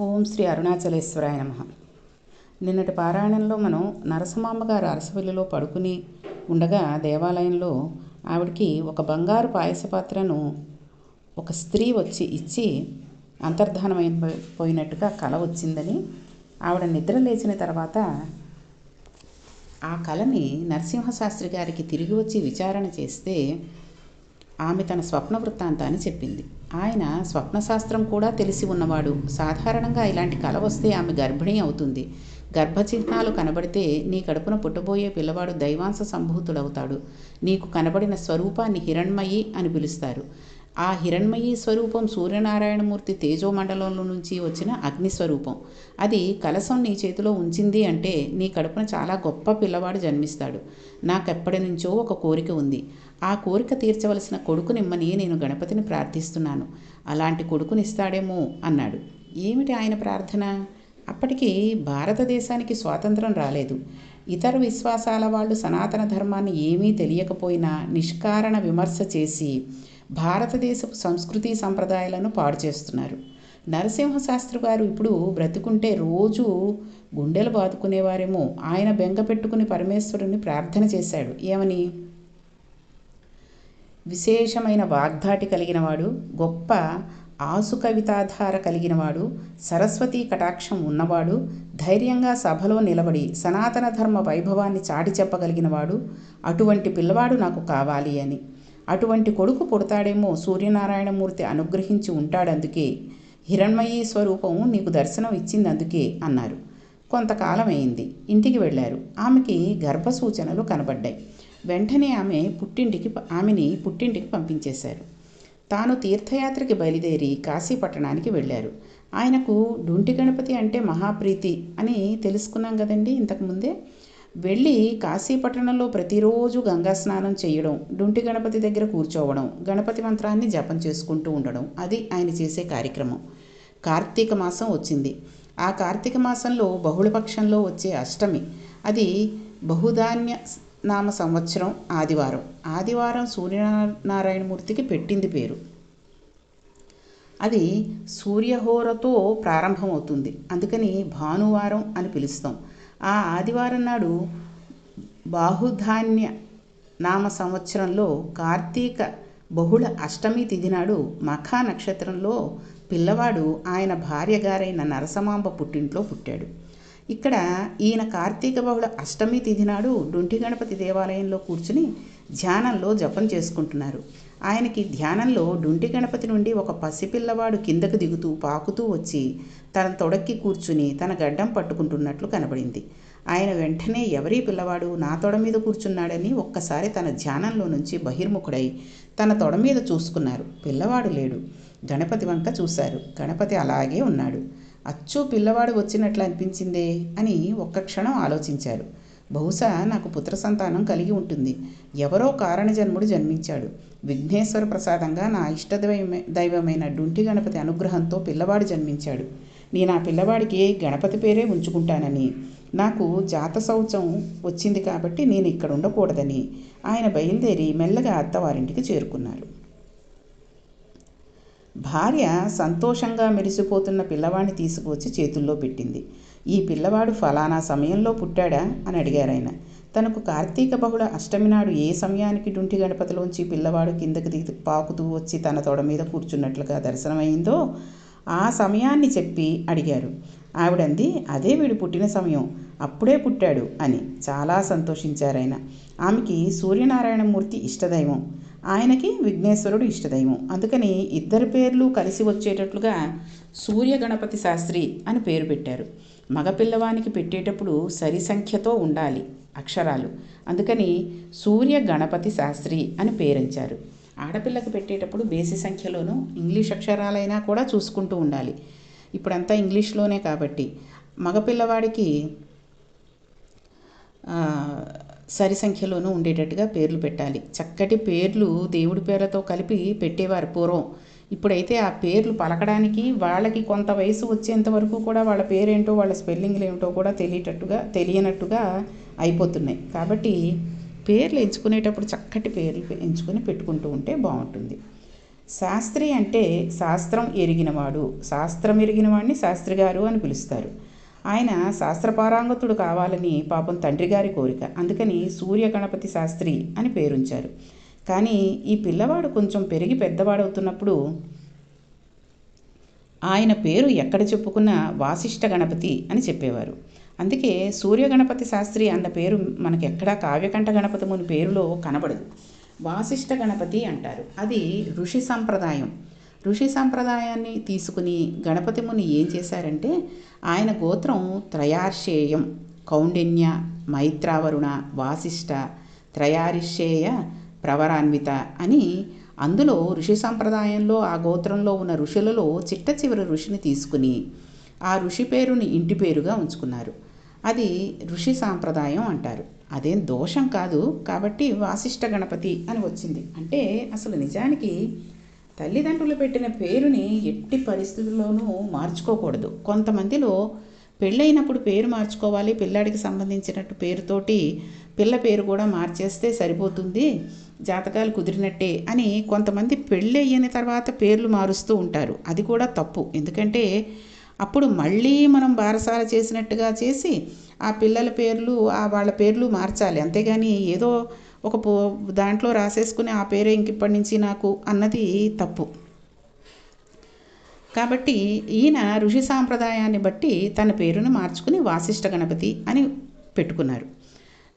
ఓం శ్రీ అరుణాచలేశ్వరాయ నమః. నిన్నటి పారాయణంలో మనం నరసింహమ్మ గారు అరసవల్లిలో పడుకుని ఉండగా దేవాలయంలో ఆవిడకి ఒక బంగారు పాయస పాత్రను ఒక స్త్రీ వచ్చి ఇచ్చి అంతర్ధానమైపోయినట్టుగా కల వచ్చిందని, ఆవిడ నిద్ర లేచిన తర్వాత ఆ కళని నరసింహశాస్త్రి గారికి తిరిగి వచ్చి విచారణ చేస్తే ఆమె తన స్వప్న వృత్తాంతాన్ని చెప్పింది. ఆయన స్వప్నశాస్త్రం కూడా తెలిసి ఉన్నవాడు. సాధారణంగా ఇలాంటి కల వస్తే ఆమె గర్భిణీ అవుతుంది. గర్భచిహ్నాలు కనబడితే నీ కడుపున పుట్టబోయే పిల్లవాడు దైవాంశ సంభూతుడవుతాడు. నీకు కనబడిన స్వరూపాన్ని హిరణ్మయి అని పిలుస్తారు. ఆ హిరణ్మయీ స్వరూపం సూర్యనారాయణమూర్తి తేజోమండలంలో నుంచి వచ్చిన అగ్నిస్వరూపం. అది కలశం నీ చేతిలో ఉంచింది అంటే నీ కడుపున చాలా గొప్ప పిల్లవాడు జన్మిస్తాడు. నాకెప్పటి నుంచో ఒక కోరిక ఉంది. ఆ కోరిక తీర్చవలసిన కొడుకునిమ్మని నేను గణపతిని ప్రార్థిస్తున్నాను. అలాంటి కొడుకునిస్తాడేమో అన్నాడు. ఏమిటి ఆయన ప్రార్థన? అప్పటికి భారతదేశానికి స్వాతంత్రం రాలేదు. ఇతర విశ్వాసాల వాళ్ళు సనాతన ధర్మాన్ని ఏమీ తెలియకపోయినా నిష్కారణ విమర్శ చేసి భారతదేశపు సంస్కృతి సంప్రదాయాలను పాడు చేస్తున్నారు. నరసింహశాస్త్రి గారు ఇప్పుడు బ్రతుకుంటే రోజు గుండెలు బాదుకునేవారేమో. ఆయన బెంగ పెట్టుకుని పరమేశ్వరుని ప్రార్థన చేశాడు. ఏమని? విశేషమైన వాగ్ధాటి కలిగినవాడు, గొప్ప ఆసు కవితాధార కలిగినవాడు, సరస్వతీ కటాక్షం ఉన్నవాడు, ధైర్యంగా సభలో నిలబడి సనాతన ధర్మ వైభవాన్ని చాటి చెప్పగలిగినవాడు, అటువంటి పిల్లవాడు నాకు కావాలి అని. అటువంటి కొడుకు పుడతాడేమో, సూర్యనారాయణమూర్తి అనుగ్రహించి ఉంటాడందుకే. హిరణ్మయీ స్వరూపం నీకు దర్శనం ఇచ్చిందందుకే అన్నారు. కొంతకాలం అయింది. ఇంటికి వెళ్ళారు. ఆమెకి గర్భసూచనలు కనబడ్డాయి. వెంటనే ఆమెని పుట్టింటికి పంపించేశారు. తాను తీర్థయాత్రకి బయలుదేరి కాశీపట్టణానికి వెళ్ళారు. ఆయనకు డుంటి గణపతి అంటే మహాప్రీతి అని తెలుసుకున్నాం కదండి ఇంతకుముందే. వెళ్ళి కాశీపట్టణంలో ప్రతిరోజు గంగా స్నానం చేయడం, డుంటి గణపతి దగ్గర కూర్చోవడం, గణపతి మంత్రాన్ని జపం చేసుకుంటూ ఉండడం, అది ఆయన చేసే కార్యక్రమం. కార్తీక మాసం వచ్చింది. ఆ కార్తీక మాసంలో బహుళపక్షంలో వచ్చే అష్టమి. అది బహుధాన్య నామ సంవత్సరం ఆదివారం సూర్యనారాయణమూర్తికి పెట్టింది పేరు. అది సూర్యహోరతో ప్రారంభమవుతుంది. అందుకని భానువారం అని పిలుస్తాం. ఆ ఆదివారం నాడు బాహుధాన్య నామ సంవత్సరంలో కార్తీక బహుళ అష్టమి తిథి నాడు మఖా నక్షత్రంలో పిల్లవాడు ఆయన భార్య గారైన నరసమాంబ పుట్టింట్లో పుట్టాడు. ఇక్కడ ఈయన కార్తీక బహుళ అష్టమి తిథి నాడు డుంటి గణపతి దేవాలయంలో కూర్చుని ధ్యానంలో జపం చేసుకుంటున్నారు. ఆయనకి ధ్యానంలో డుంటి గణపతి నుండి ఒక పసిపిల్లవాడు కిందకు దిగుతూ పాకుతూ వచ్చి తన తొడక్కి కూర్చుని తన గడ్డం పట్టుకుంటున్నట్లు కనబడింది. ఆయన వెంటనే ఎవరీ పిల్లవాడు నా తొడ మీద కూర్చున్నాడని ఒక్కసారి తన ధ్యానంలో నుంచి బహిర్ముఖుడై తన తొడ మీద చూసుకున్నారు. పిల్లవాడు లేడు. గణపతి వంక చూశారు. గణపతి అలాగే ఉన్నాడు. అచ్చు పిల్లవాడు వచ్చినట్లు అనిపించిందే అని ఒక్క క్షణం ఆలోచించారు. బహుశా నాకు పుత్ర సంతానం కలిగి ఉంటుంది. ఎవరో కారణజన్ముడు జన్మించాడు. విఘ్నేశ్వర ప్రసాదంగా నా దైవమైన డుంటి గణపతి అనుగ్రహంతో పిల్లవాడు జన్మించాడు. నేను ఆ పిల్లవాడికి గణపతి పేరే ఉంచుకుంటానని, నాకు జాత శౌచం వచ్చింది కాబట్టి నేను ఇక్కడ ఉండకూడదని ఆయన బయలుదేరి మెల్లగా అత్తవారింటికి చేరుకున్నారు. భార్య సంతోషంగా మెరిసిపోతున్న పిల్లవాడిని తీసుకువచ్చి చేతుల్లో పెట్టింది. ఈ పిల్లవాడు ఫలానా సమయంలో పుట్టాడా అని అడిగారాయన. తనకు కార్తీక బహుళ అష్టమి నాడు ఏ సమయానికి డుంటి గణపతిలోంచి పిల్లవాడు కిందకి దిగి పాకుతూ వచ్చి తన తొడ మీద కూర్చున్నట్లుగా దర్శనమైందో ఆ సమయాన్ని చెప్పి అడిగారు. ఆవిడంది, అదే వీడు పుట్టిన సమయం, అప్పుడే పుట్టాడు అని. చాలా సంతోషించారాయన. ఆమెకి సూర్యనారాయణమూర్తి ఇష్టదైవం, ఆయనకి విఘ్నేశ్వరుడు ఇష్టదైవం. అందుకని ఇద్దరి పేర్లు కలిసి వచ్చేటట్లుగా సూర్య గణపతి శాస్త్రి అని పేరు పెట్టారు. మగపిల్లవానికి పెట్టేటప్పుడు సరి సంఖ్యతో ఉండాలి అక్షరాలు. అందుకని సూర్య గణపతి శాస్త్రి అని పేరించారు. ఆడపిల్లకి పెట్టేటప్పుడు బేసి సంఖ్యలోనూ ఇంగ్లీష్ అక్షరాలైనా కూడా చూసుకుంటూ ఉండాలి. ఇప్పుడంతా ఇంగ్లీష్లోనే కాబట్టి మగపిల్లవాడికి సరి సంఖ్యలోనూ ఉండేటట్టుగా పేర్లు పెట్టాలి. చక్కటి పేర్లు దేవుడి పేర్లతో కలిపి పెట్టేవారు పూర్వం. ఇప్పుడైతే ఆ పేర్లు పలకడానికి వాళ్ళకి కొంత వయసు వచ్చేంత వరకు కూడా వాళ్ళ పేరేంటో వాళ్ళ స్పెల్లింగ్లు ఏమిటో కూడా తెలియనట్టుగా అయిపోతున్నాయి. కాబట్టి పేర్లు ఎంచుకునేటప్పుడు చక్కటి పేర్లు ఎంచుకొని పెట్టుకుంటూ ఉంటే బాగుంటుంది. శాస్త్రి అంటే శాస్త్రం ఎరిగినవాడు, శాస్త్రం ఎరిగినవాడిని శాస్త్రి గారు అని పిలుస్తారు. ఆయన శాస్త్రపారంగతుడు కావాలని పాపం తండ్రి గారి కోరిక, అందుకని సూర్య గణపతి శాస్త్రి అని పేరుంచారు. కానీ ఈ పిల్లవాడు కొంచెం పెరిగి పెద్దవాడవుతున్నప్పుడు ఆయన పేరు ఎక్కడ చెప్పుకున్నా వాసిష్ఠ గణపతి అని చెప్పేవారు. అందుకే సూర్య గణపతి శాస్త్రి అన్న పేరు మనకెక్కడా కావ్యకంఠ గణపతి ముని పేరులో కనబడదు. వాసిష్ఠ గణపతి అంటారు. అది ఋషి సంప్రదాయం. ఋషి సంప్రదాయాన్ని తీసుకుని గణపతి ముని ఏం చేశారంటే, ఆయన గోత్రం త్రయార్షేయం, కౌండిన్య, మైత్రావరుణ, వాసిష్ఠ, త్రయారిషేయ, ప్రవరాన్విత అని, అందులో ఋషి సంప్రదాయంలో ఆ గోత్రంలో ఉన్న ఋషులలో చిట్ట చివరి ఋషిని తీసుకుని ఆ ఋషి పేరుని ఇంటి పేరుగా ఉంచుకున్నారు. అది ఋషి సాంప్రదాయం అంటారు. అదేం దోషం కాదు. కాబట్టి వాసిష్ఠ గణపతి అని వచ్చింది. అంటే అసలు నిజానికి తల్లిదండ్రులు పెట్టిన పేరుని ఎట్టి పరిస్థితుల్లోనూ మార్చుకోకూడదు. కొంతమందిలో పెళ్ళైనప్పుడు పేరు మార్చుకోవాలి, పిల్లాడికి సంబంధించినట్టు పేరుతోటి పిల్ల పేరు కూడా మార్చేస్తే సరిపోతుంది, జాతకాలు కుదిరినట్టే అని కొంతమంది పెళ్ళి అయిన తర్వాత పేర్లు మారుస్తూ ఉంటారు. అది కూడా తప్పు. ఎందుకంటే అప్పుడు మళ్ళీ మనం బారసాల చేసినట్టుగా చేసి ఆ పిల్లల పేర్లు వాళ్ళ పేర్లు మార్చాలి. అంతేగాని ఏదో ఒక దాంట్లో రాసేసుకుని ఆ పేరే ఇంకిప్పటి నుంచి నాకు అన్నది తప్పు. కాబట్టి ఈయన ఋషి సాంప్రదాయాన్ని బట్టి తన పేరును మార్చుకుని వాసిష్ఠ గణపతి అని పెట్టుకున్నారు.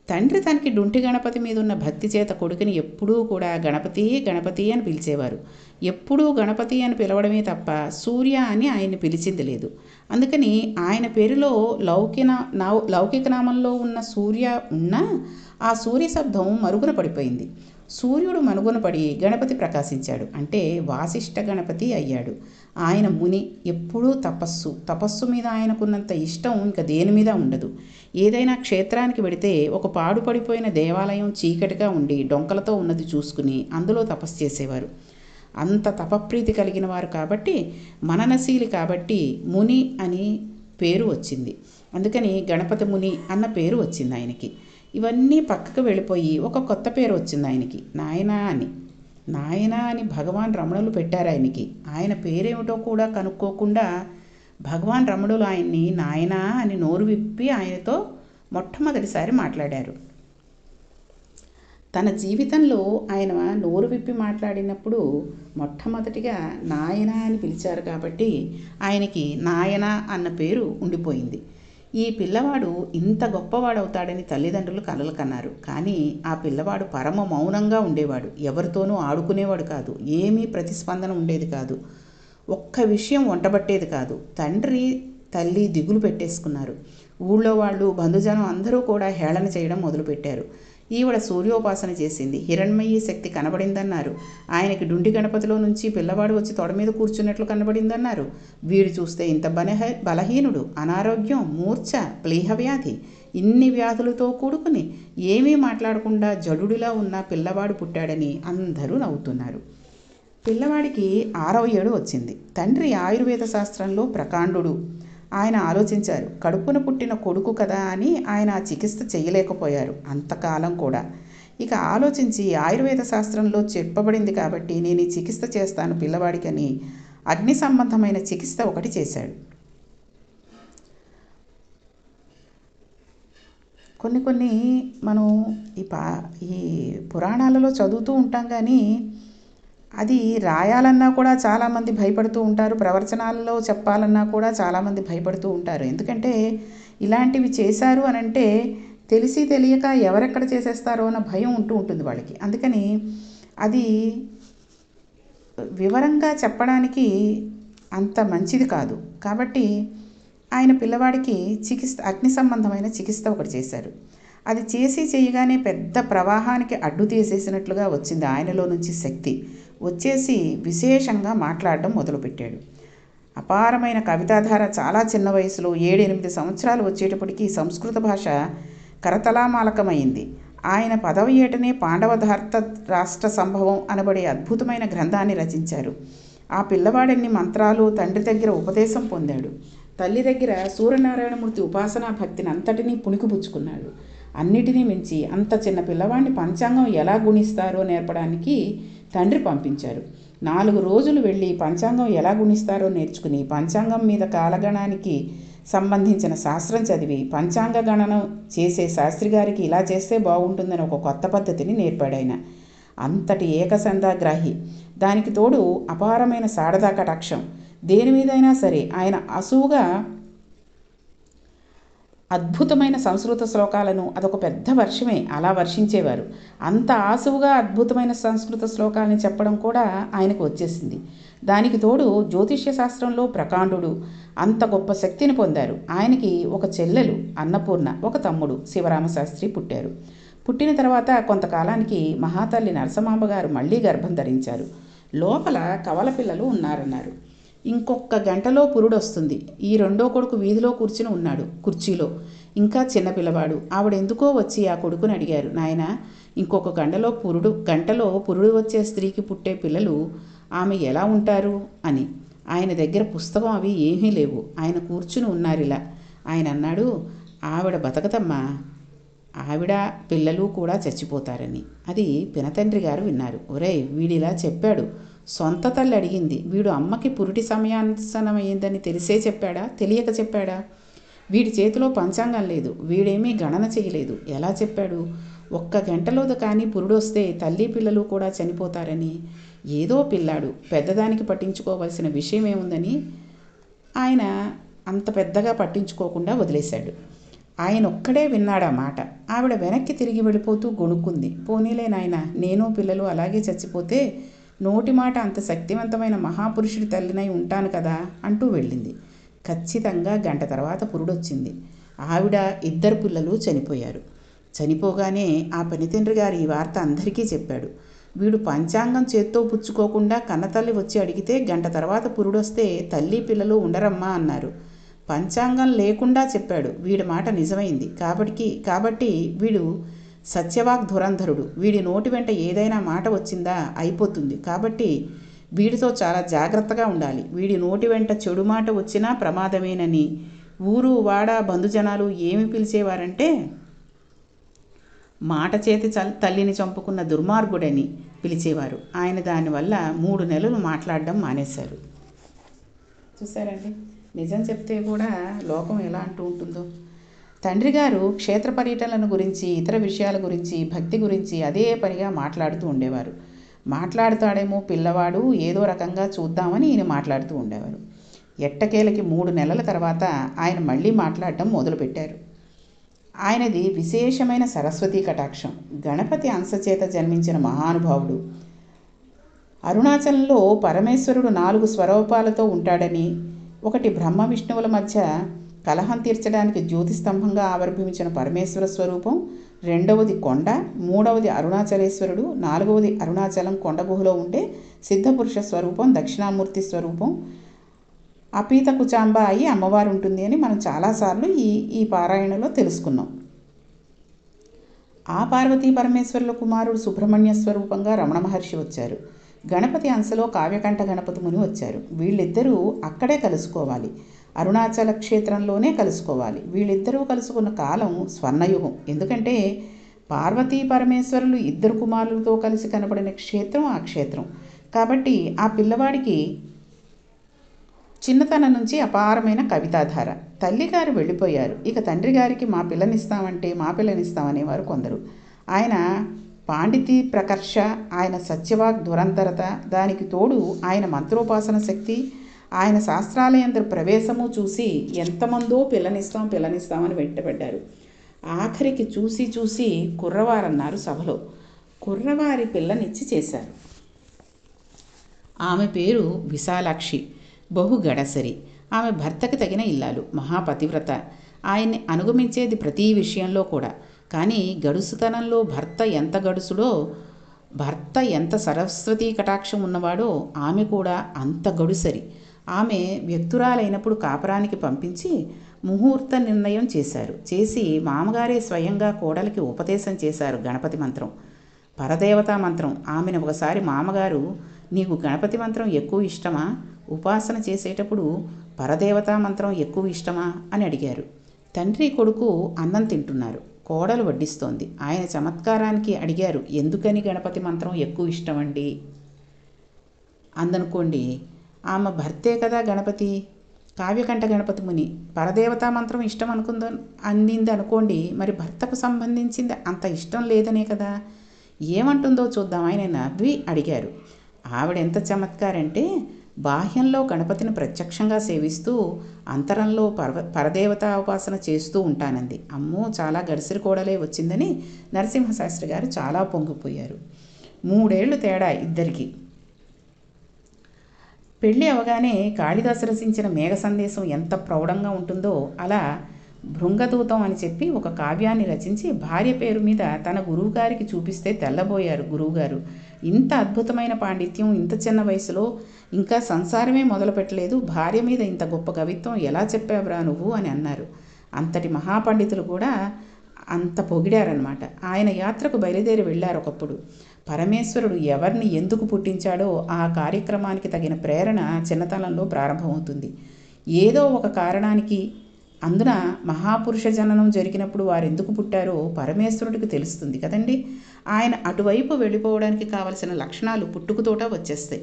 తండ్రి తనకి డుంటి గణపతి మీద ఉన్న భక్తి చేత కొడుకుని ఎప్పుడూ కూడా గణపతి గణపతి అని పిలిచేవారు. ఎప్పుడూ గణపతి అని పిలవడమే తప్ప సూర్య అని ఆయన్ని పిలిచింది లేదు. అందుకని ఆయన పేరులో లౌకిక నామంలో ఉన్న సూర్య ఉన్నా ఆ సూర్య శబ్దం మరుగున పడిపోయింది. సూర్యుడు మనుగున పడి గణపతి ప్రకాశించాడు. అంటే వాసిష్ఠ గణపతి అయ్యాడు. ఆయన ముని, ఎప్పుడూ తపస్సు మీద ఆయనకున్నంత ఇష్టం ఇంకా దేని మీద ఉండదు. ఏదైనా క్షేత్రానికి వెడితే ఒక పాడుపడిపోయిన దేవాలయం చీకటిగా ఉండి డొంకలతో ఉన్నది చూసుకుని అందులో తపస్సు చేసేవారు. అంత తపప్రీతి కలిగిన వారు కాబట్టి, మననశీలి కాబట్టి ముని అని పేరు వచ్చింది. అందుకని గణపతి ముని అన్న పేరు వచ్చింది ఆయనకి. ఇవన్నీ పక్కకు వెళ్ళిపోయి ఒక కొత్త పేరు వచ్చింది ఆయనకి, నాయనా అని భగవాన్ రమణులు పెట్టారు ఆయనకి. ఆయన పేరేమిటో కూడా కనుక్కోకుండా భగవాన్ రమణులు ఆయన్ని నాయనా అని నోరు విప్పి ఆయనతో మొట్టమొదటిసారి మాట్లాడారు. తన జీవితంలో ఆయన నోరు విప్పి మాట్లాడినప్పుడు మొట్టమొదటిగా నాయనా అని పిలిచారు కాబట్టి ఆయనకి నాయన అన్న పేరు ఉండిపోయింది. ఈ పిల్లవాడు ఇంత గొప్పవాడవుతాడని తల్లిదండ్రులు కలలు కన్నారు. కానీ ఆ పిల్లవాడు పరమ మౌనంగా ఉండేవాడు. ఎవరితోనూ ఆడుకునేవాడు కాదు. ఏమీ ప్రతిస్పందన ఉండేది కాదు. ఒక్క విషయం వంటబట్టేది కాదు. తండ్రి తల్లి దిగులు పెట్టేసుకున్నారు. ఊళ్ళో వాళ్ళు బంధుజనం అందరూ కూడా హేళన చేయడం మొదలుపెట్టారు. ఈవిడ సూర్యోపాసన చేసింది, హిరణ్మయీ శక్తి కనబడిందన్నారు. ఆయనకి డుండి గణపతిలో నుంచి పిల్లవాడు వచ్చి తొడ మీద కూర్చున్నట్లు కనబడిందన్నారు. వీడు చూస్తే ఇంత బలహీనుడు, అనారోగ్యం, మూర్ఛ, ప్లీహవ్యాధి, ఇన్ని వ్యాధులతో కూడుకుని ఏమీ మాట్లాడకుండా జడుడిలా ఉన్న పిల్లవాడు పుట్టాడని అందరూ నవ్వుతున్నారు. పిల్లవాడికి 6వ ఏడు వచ్చింది. తండ్రి ఆయుర్వేద శాస్త్రంలో ప్రకాండుడు. ఆయన ఆలోచించారు, కడుపున పుట్టిన కొడుకు కదా అని ఆయన ఆ చికిత్స చేయలేకపోయారు అంతకాలం కూడా. ఇక ఆలోచించి ఆయుర్వేద శాస్త్రంలో చెప్పబడింది కాబట్టి నేను ఈ చికిత్స చేస్తాను పిల్లవాడికని అగ్ని సంబంధమైన చికిత్స ఒకటి చేశాడు. కొన్ని మనం ఈ పురాణాలలో చదువుతూ ఉంటాం, కానీ అది రాయాలన్నా కూడా చాలామంది భయపడుతూ ఉంటారు. ప్రవచనాలలో చెప్పాలన్నా కూడా చాలామంది భయపడుతూ ఉంటారు. ఎందుకంటే ఇలాంటివి చేశారు అని అంటే తెలిసి తెలియక ఎవరెక్కడ చేసేస్తారో అన్న భయం ఉంటుంది వాళ్ళకి. అందుకని అది వివరంగా చెప్పడానికి అంత మంచిది కాదు. కాబట్టి ఆయన పిల్లవాడికి అగ్ని సంబంధమైన చికిత్స ఒకటి చేశారు. అది చేయగానే పెద్ద ప్రవాహానికి అడ్డు తీసేసినట్లుగా వచ్చింది. ఆయనలో నుంచి శక్తి వచ్చేసి విశేషంగా మాట్లాడడం మొదలుపెట్టాడు. అపారమైన కవితాధార. చాలా చిన్న వయసులో 7-8 సంవత్సరాలు వచ్చేటప్పటికి సంస్కృత భాష కరతలామాలకమైంది. ఆయన 10వ ఏటనే పాండవధార్త రాష్ట్ర సంభవం అనబడే అద్భుతమైన గ్రంథాన్ని రచించారు. ఆ పిల్లవాడన్ని మంత్రాలు తండ్రి దగ్గర ఉపదేశం పొందాడు. తల్లి దగ్గర సూర్యనారాయణమూర్తి ఉపాసనా భక్తిని అంతటినీ పుణికిపుచ్చుకున్నాడు. అన్నిటినీ మించి అంత చిన్న పిల్లవాడిని పంచాంగం ఎలా గుణిస్తారో నేర్పడానికి తండ్రి పంపించారు. 4 రోజులు వెళ్ళి పంచాంగం ఎలా గుణిస్తారో నేర్చుకుని పంచాంగం మీద కాలగణానికి సంబంధించిన శాస్త్రం చదివి పంచాంగ గణనం చేసే శాస్త్రి గారికి ఇలా చేస్తే బాగుంటుందని ఒక కొత్త పద్ధతిని నేర్పాడాయన. అంతటి ఏకసంధాగ్రాహి. దానికి తోడు అపారమైన శారదా కటాక్షం. దేని మీదైనా సరే ఆయన అసువుగా అద్భుతమైన సంస్కృత శ్లోకాలను, అదొక పెద్ద వర్షమే, అలా వర్షించేవారు. అంత ఆసువుగా అద్భుతమైన సంస్కృత శ్లోకాలని చెప్పడం కూడా ఆయనకు వచ్చేసింది. దానికి తోడు జ్యోతిష్య శాస్త్రంలో ప్రకాండుడు. అంత గొప్ప శక్తిని పొందారు. ఆయనకి ఒక చెల్లెలు అన్నపూర్ణ, ఒక తమ్ముడు శివరామశాస్త్రి పుట్టారు. పుట్టిన తర్వాత కొంతకాలానికి మహాతల్లి నరసమాంబ గారు మళ్ళీ గర్భం ధరించారు. లోపల కవల పిల్లలు ఉన్నారన్నారు. ఇంకొక గంటలో పురుడొస్తుంది. ఈ రెండో కొడుకు వీధిలో కూర్చుని ఉన్నాడు కుర్చీలో. ఇంకా చిన్నపిల్లవాడు. ఆవిడెందుకో వచ్చి ఆ కొడుకుని అడిగారు, నాయన, ఇంకొక గంటలో పురుడు వచ్చే స్త్రీకి పుట్టే పిల్లలు ఆమె ఎలా ఉంటారు అని. ఆయన దగ్గర పుస్తకం అవి ఏమీ లేవు. ఆయన కూర్చుని ఉన్నారిలా. ఆయన అన్నాడు, ఆవిడ బతకదమ్మా, ఆవిడ పిల్లలు కూడా చచ్చిపోతారని. అది పినతండ్రి గారు విన్నారు. ఒరేయ్, వీడిలా చెప్పాడు. సొంత తల్లి అడిగింది. వీడు అమ్మకి పురిటి సమయాసనమైందని తెలిసే చెప్పాడా, తెలియక చెప్పాడా? వీడి చేతిలో పంచాంగం లేదు. వీడేమీ గణన చేయలేదు. ఎలా చెప్పాడు? ఒక్క గంటలోదు కానీ పురుడొస్తే తల్లి పిల్లలు కూడా చనిపోతారని. ఏదో పిల్లాడు, పెద్దదానికి పట్టించుకోవలసిన విషయం ఏముందని ఆయన అంత పెద్దగా పట్టించుకోకుండా వదిలేశాడు. ఆయన ఒక్కడే విన్నాడా మాట. ఆవిడ వెనక్కి తిరిగి వెళ్ళిపోతూ గొణుక్కుంది. పోనీలే నాయన, నేను పిల్లలు అలాగే చచ్చిపోతే నోటి మాట అంత శక్తివంతమైన మహాపురుషుడి తల్లినై ఉంటాను కదా అంటూ వెళ్ళింది. ఖచ్చితంగా గంట తర్వాత పురుడొచ్చింది. ఆవిడ, 2 పిల్లలు చనిపోయారు. చనిపోగానే ఆ పనితండ్రి గారు ఈ వార్త అందరికీ చెప్పాడు. వీడు పంచాంగం చేత్తో పుచ్చుకోకుండా కన్నతల్లి వచ్చి అడిగితే గంట తర్వాత పురుడొస్తే తల్లి పిల్లలు ఉండరమ్మా అన్నారు. పంచాంగం లేకుండా చెప్పాడు. వీడి మాట నిజమైంది. కాబట్టి వీడు సత్యవాక్ ధురంధరుడు. వీడి నోటి వెంట ఏదైనా మాట వచ్చిందా అయిపోతుంది. కాబట్టి వీడితో చాలా జాగ్రత్తగా ఉండాలి. వీడి నోటి వెంట చెడు మాట వచ్చినా ప్రమాదమేనని ఊరు వాడ బంధుజనాలు ఏమి పిలిచేవారంటే మాట చేతి తల్లిని చంపుకున్న దుర్మార్గుడని పిలిచేవారు. ఆయన దానివల్ల 3 నెలలు మాట్లాడడం మానేశారు. చూసారండి, నిజం చెప్తే కూడా లోకం ఎలా అంటూ ఉంటుందో. తండ్రి గారు క్షేత్ర పర్యటనల గురించి, ఇతర విషయాల గురించి, భక్తి గురించి అదే పనిగా మాట్లాడుతూ ఉండేవారు. మాట్లాడతాడేమో పిల్లవాడు, ఏదో రకంగా చూద్దామని ఈయన మాట్లాడుతూ ఉండేవారు. ఎట్టకేలకి 3 నెలల తర్వాత ఆయన మళ్ళీ మాట్లాడటం మొదలుపెట్టారు. ఆయనది విశేషమైన సరస్వతీ కటాక్షం. గణపతి అంశచేత జన్మించిన మహానుభావుడు. అరుణాచలంలో పరమేశ్వరుడు 4 స్వరూపాలతో ఉంటాడని, ఒకటి బ్రహ్మ విష్ణువుల మధ్య కలహం తీర్చడానికి జ్యోతిస్తంభంగా ఆవిర్భవించిన పరమేశ్వర స్వరూపం, 2వది కొండ, 3వది అరుణాచలేశ్వరుడు, 4వది అరుణాచలం కొండ గుహలో ఉండే సిద్ధపురుష స్వరూపం, దక్షిణామూర్తి స్వరూపం, అపీత కుచాంబ అయి అమ్మవారు ఉంటుంది అని మనం చాలాసార్లు ఈ పారాయణలో తెలుసుకున్నాం. ఆ పార్వతీ పరమేశ్వరుల కుమారుడు సుబ్రహ్మణ్య స్వరూపంగా రమణ మహర్షి వచ్చారు. గణపతి అంశలో కావ్యకంఠ గణపతి ముని వచ్చారు. వీళ్ళిద్దరూ అక్కడే కలుసుకోవాలి, అరుణాచల క్షేత్రంలోనే కలుసుకోవాలి. వీళ్ళిద్దరూ కలుసుకున్న కాలం స్వర్ణయుగం. ఎందుకంటే పార్వతీ పరమేశ్వరులు 2 కుమారులతో కలిసి కనబడిన క్షేత్రం ఆ క్షేత్రం. కాబట్టి ఆ పిల్లవాడికి చిన్నతనం నుంచి అపారమైన కవితాధార. తల్లిగారు వెళ్ళిపోయారు. ఇక తండ్రి గారికి మా పిల్లనిస్తామనేవారు కొందరు. ఆయన పాండితీ ప్రకర్ష, ఆయన సత్యవాక్ దురంధరత, దానికి తోడు ఆయన మంత్రోపాసన శక్తి, ఆయన శాస్త్రాలయందరి ప్రవేశము చూసి ఎంతమందో పిల్లనిస్తామని వెంటబడ్డారు. ఆఖరికి చూసి కుర్రవారన్నారు సభలో. కుర్రవారి పిల్లనిచ్చి చేశారు. ఆమె పేరు విశాలాక్షి, బహు గడసరి. ఆమె భర్తకి తగిన ఇల్లాలు, మహాపతివ్రత. ఆయన్ని అనుగమించేది ప్రతి విషయంలో కూడా. కానీ గడుసుతనంలో భర్త ఎంత గడుసుడో, భర్త ఎంత సరస్వతీ కటాక్షం ఉన్నవాడో ఆమె కూడా అంత గడుసరి. ఆమె వ్యక్తురాలైనప్పుడు కాపురానికి పంపించి ముహూర్త నిర్ణయం చేసి మామగారే స్వయంగా కోడలికి ఉపదేశం చేశారు గణపతి మంత్రం, పరదేవతా మంత్రం. ఆమెను ఒకసారి మామగారు, నీకు గణపతి మంత్రం ఎక్కువ ఇష్టమా, ఉపాసన చేసేటప్పుడు పరదేవతా మంత్రం ఎక్కువ ఇష్టమా అని అడిగారు. తండ్రి కొడుకు అన్నం తింటున్నారు, కోడలు వడ్డిస్తోంది. ఆయన చమత్కారానికి అడిగారు, ఎందుకని గణపతి మంత్రం ఎక్కువ ఇష్టమండి? అందనుకోండి. ఆమె భర్తే కదా గణపతి, కావ్యకంఠ గణపతి ముని. పరదేవతా మంత్రం ఇష్టం అందింది అనుకోండి, మరి భర్తకు సంబంధించింది అంత ఇష్టం లేదనే కదా. ఏమంటుందో చూద్దాం. ఆయన నవ్వి అడిగారు. ఆవిడ ఎంత చమత్కారంటే, బాహ్యంలో గణపతిని ప్రత్యక్షంగా సేవిస్తూ అంతరంలో పరదేవతా ఉపాసన చేస్తూ ఉంటానంది. అమ్మో, చాలా గడిసిరి కోడలే వచ్చిందని నరసింహశాస్త్రి గారు చాలా పొంగిపోయారు. 3 ఏళ్ళు తేడా ఇద్దరికి. పెళ్ళి అవగానే కాళిదాసు రచించిన మేఘ సందేశం ఎంత ప్రౌఢంగా ఉంటుందో, అలా భృంగదూతం అని చెప్పి ఒక కావ్యాన్ని రచించి భార్య పేరు మీద తన గురువుగారికి చూపిస్తే తెల్లబోయారు గురువుగారు. ఇంత అద్భుతమైన పాండిత్యం ఇంత చిన్న వయసులో, ఇంకా సంసారమే మొదలుపెట్టలేదు, భార్య మీద ఇంత గొప్ప కవిత్వం ఎలా చెప్పావురా నువ్వు అని అన్నారు. అంతటి మహాపండితులు కూడా అంత పొగిడారనమాట. ఆయన యాత్రకు బయలుదేరి వెళ్ళారు ఒకప్పుడు. పరమేశ్వరుడు ఎవరిని ఎందుకు పుట్టించాడో ఆ కార్యక్రమానికి తగిన ప్రేరణ చిన్నతనంలో ప్రారంభమవుతుంది. ఏదో ఒక కారణానికి, అందున మహాపురుష జననం జరిగినప్పుడు వారు ఎందుకు పుట్టారో పరమేశ్వరుడికి తెలుస్తుంది కదండి. ఆయన అటువైపు వెళ్ళిపోవడానికి కావలసిన లక్షణాలు పుట్టుకతోట వచ్చేస్తాయి.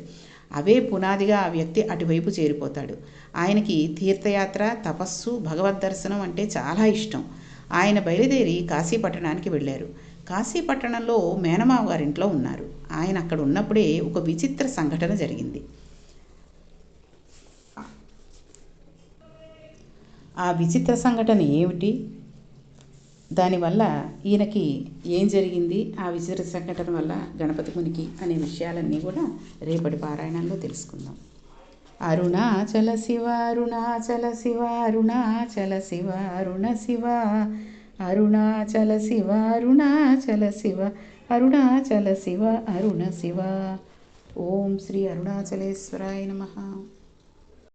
అవే పునాదిగా ఆ వ్యక్తి అటువైపు చేరిపోతాడు. ఆయనకి తీర్థయాత్ర, తపస్సు, భగవద్ దర్శనం అంటే చాలా ఇష్టం. ఆయన బయలుదేరి కాశీపట్టణానికి వెళ్ళారు. కాశీపట్టణంలో మేనమావ గారింట్లో ఉన్నారు. ఆయన అక్కడ ఉన్నప్పుడే ఒక విచిత్ర సంఘటన జరిగింది. ఆ విచిత్ర సంఘటన ఏమిటి, దానివల్ల ఈయనకి ఏం జరిగింది, ఆ విచిత్ర సంఘటన వల్ల గణపతి మునికి అనే విషయాలన్నీ కూడా రేపటి పారాయణంలో తెలుసుకుందాం. అరుణాచల శివ అరుణాచల శివ అరుణాచల శివ అరుణ శివ అరుణాచల శివ అరుణాచల శివ అరుణాచల శివ అరుణ శివ. ఓం శ్రీ అరుణాచలేశ్వరాయ నమః.